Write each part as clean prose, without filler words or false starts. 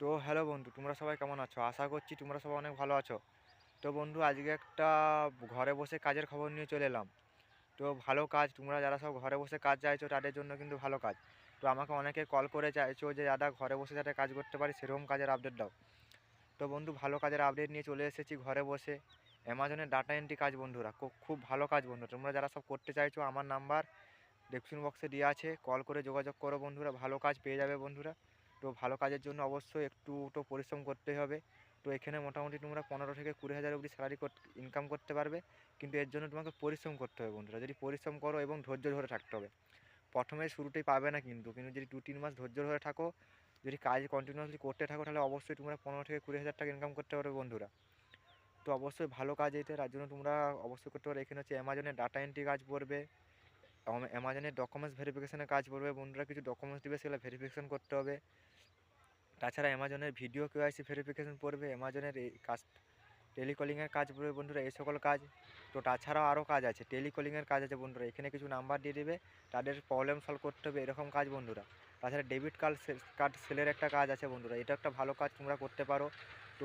তো হ্যালো বন্ধু, তোমরা সবাই কেমন আছো? আশা করছি তোমরা সবাই অনেক ভালো আছো। তো বন্ধু, আজকে একটা ঘরে বসে কাজের খবর নিয়ে চলে এলাম। তো ভালো কাজ, তোমরা যারা সব ঘরে বসে কাজ চাইছো তাদের জন্য কিন্তু ভালো কাজ। তো আমাকে অনেকে কল করে চাইছো যে দাদা ঘরে বসে যাতে কাজ করতে পারি সেরকম কাজের আপডেট দাও। তো বন্ধু, ভালো কাজের আপডেট নিয়ে চলে এসেছি ঘরে বসে। অ্যামাজনের ডাটা এন্ট্রি কাজ বন্ধুরা, খুব খুব ভালো কাজ বন্ধু। তোমরা যারা সব করতে চাইছো আমার নাম্বার ডেসক্রিপশন বক্সে দেওয়া আছে, কল করে যোগাযোগ করো বন্ধুরা, ভালো কাজ পেয়ে যাবে বন্ধুরা। তো ভালো কাজের জন্য অবশ্যই একটু তো পরিশ্রম করতে হবে। তো এখানে মোটামুটি তোমরা 15 থেকে 20 হাজার অবধি স্যালারি ইনকাম করতে পারবে, কিন্তু এর জন্য তোমাকে পরিশ্রম করতে হবে বন্ধুরা। যদি পরিশ্রম করো এবং ধৈর্য ধরে থাকতে হবে। প্রথমে শুরুতেই পাবে না কিন্তু কিন্তু যদি 2-3 মাস ধৈর্য ধরে থাকো, যদি কাজ কন্টিনিউয়াসলি করতে থাকো, তাহলে অবশ্যই তোমরা 15 থেকে 20 হাজার টাকা ইনকাম করতে পারবে বন্ধুরা। তো অবশ্যই ভালো কাজ এটা, তার জন্য তোমরা অবশ্যই করতে পারো। এখানে হচ্ছে অ্যামাজনের ডাটা এন্ট্রি কাজ পড়বে, অ্যামাজনের ডকুমেন্টস ভেরিফিকেশনের কাজ পড়বে বন্ধুরা। কিছু ডকুমেন্টস দিবে, সেগুলো ভেরিফিকেশন করতে হবে। তাছাড়া অ্যামাজনের ভিডিও কেওয়াইসি ভেরিফিকেশন পড়বে, অ্যামাজনের এই কাজ টেলিকলিংয়ের কাজ পড়বে বন্ধুরা, এই সকল কাজ। তো তাছাড়াও আরও কাজ আছে, টেলিকলিংয়ের কাজ আছে বন্ধুরা। এখানে কিছু নাম্বার দিয়ে দেবে, তাদের প্রবলেম সলভ করতে হবে, এরকম কাজ বন্ধুরা। তাছাড়া ডেবিট কার্ড সেলের একটা কাজ আছে বন্ধুরা, এটা একটা ভালো কাজ, তোমরা করতে পারো। তো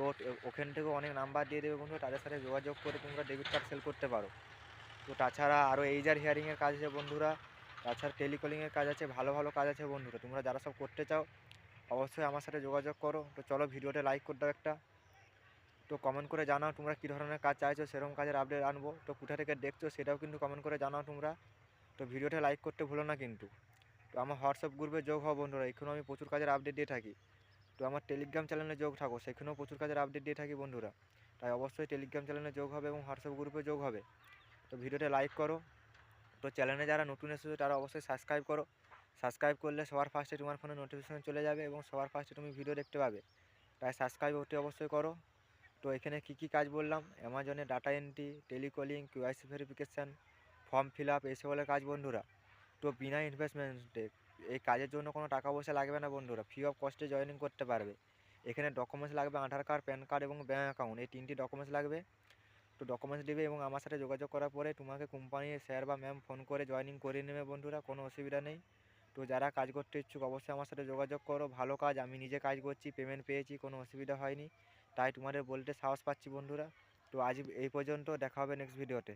ওখান থেকেও অনেক নাম্বার দিয়ে দেবে বন্ধুরা, তাদের সাথে যোগাযোগ করে তোমরা ডেবিট কার্ড সেল করতে পারো। তো তাছাড়া আরও এইজার হিয়ারিংয়ের কাজ আছে বন্ধুরা। তাছাড়া টেলিকলিংয়ের কাজ আছে, ভালো ভালো কাজ আছে বন্ধুরা। তোমরা যারা সব করতে চাও অবশ্যই আমার সাথে যোগাযোগ করো। তো চলো ভিডিওটা লাইক করে দাও একটা। তো কমেন্ট করে জানাও তোমরা কী ধরনের কাজ চাইছো, সেরকম কাজের আপডেট আনবো। তো কোথা থেকে দেখছো সেটাও কিন্তু কমেন্ট করে জানাও তোমরা। তো ভিডিওটা লাইক করতে ভুলো না কিন্তু। তো আমার হোয়াটসঅ্যাপ গ্রুপে যোগ হও বন্ধুরা, এখানেও আমি প্রচুর কাজের আপডেট দিয়ে থাকি। তো আমার টেলিগ্রাম চ্যানেলে যোগ থাকো, সেখানেও প্রচুর কাজের আপডেট দিয়ে থাকি বন্ধুরা। তাই অবশ্যই টেলিগ্রাম চ্যানেলে যোগ হবে এবং হোয়াটসঅ্যাপ গ্রুপে যোগ হবে। তো ভিডিওটা লাইক করো। তো চ্যানেলে যারা নতুন এসেছো তারা অবশ্যই সাবস্ক্রাইব করো। সাবস্ক্রাইব করলে সবার ফার্স্টে তোমার ফোনে নোটিফিকেশন চলে যাবে এবং সবার ফার্স্টে তুমি ভিডিও দেখতে পাবে। তাই সাবস্ক্রাইব অতি অবশ্যই করো। তো এখানে কী কী কাজ বললাম, অ্যামাজনে data entry, telecalling, KYC verification, form fill up, এই সকলের কাজ বন্ধুরা। তো বিনা ইনভেস্টমেন্টে এই কাজের জন্য কোনো টাকা পয়সা লাগবে না বন্ধুরা, ফ্রি অফ কস্টে জয়েনিং করতে পারবে। এখানে ডকুমেন্টস লাগবে আধার কার্ড, প্যান কার্ড এবং ব্যাঙ্ক অ্যাকাউন্ট, এই 3টি ডকুমেন্টস লাগবে। তো ডকুমেন্টস দেবে এবং আমার সাথে যোগাযোগ করার পরে তোমাকে কোম্পানির স্যার বা ম্যাম ফোন করে জয়েনিং করে নেবে বন্ধুরা, কোনো অসুবিধা নেই। তো যারা কাজ করতে ইচ্ছুক অবশ্যই আমার সাথে যোগাযোগ করো, ভালো কাজ, আমি নিজে কাজ করছি, পেমেন্ট পেয়েছি, কোনো অসুবিধা হয়নি। তাই তোমাদের বলতে সাহস পাচ্ছি বন্ধুরা। তো আজ এই পর্যন্ত, দেখা হবে নেক্সট ভিডিওতে।